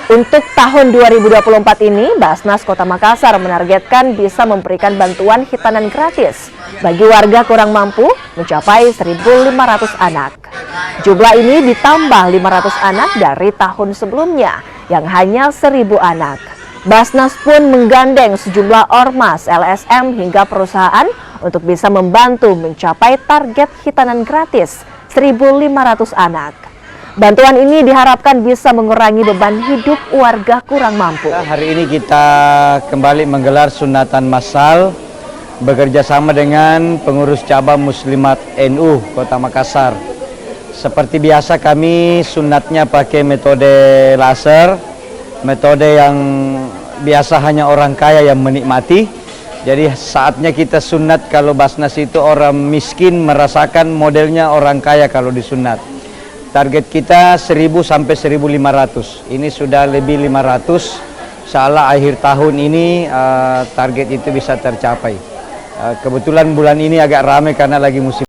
Untuk tahun 2024 ini, Basnas Kota Makassar menargetkan bisa memberikan bantuan hitanan gratis bagi warga kurang mampu mencapai 1.500 anak. Jumlah ini ditambah 500 anak dari tahun sebelumnya yang hanya 1.000 anak. Basnas pun menggandeng sejumlah ormas, LSM hingga perusahaan untuk bisa membantu mencapai target hitanan gratis 1.500 anak. Bantuan ini diharapkan bisa mengurangi beban hidup warga kurang mampu. Hari ini kita kembali menggelar sunatan massal bekerja sama dengan pengurus cabang Muslimat NU Kota Makassar. Seperti biasa kami sunatnya pakai metode laser, metode yang biasa hanya orang kaya yang menikmati. Jadi saatnya kita sunat kalau Basnas itu orang miskin merasakan modelnya orang kaya kalau disunat. Target kita 1.000 sampai 1.500. Ini sudah lebih 500. Insyaallah akhir tahun ini target itu bisa tercapai. Kebetulan bulan ini agak ramai karena lagi musim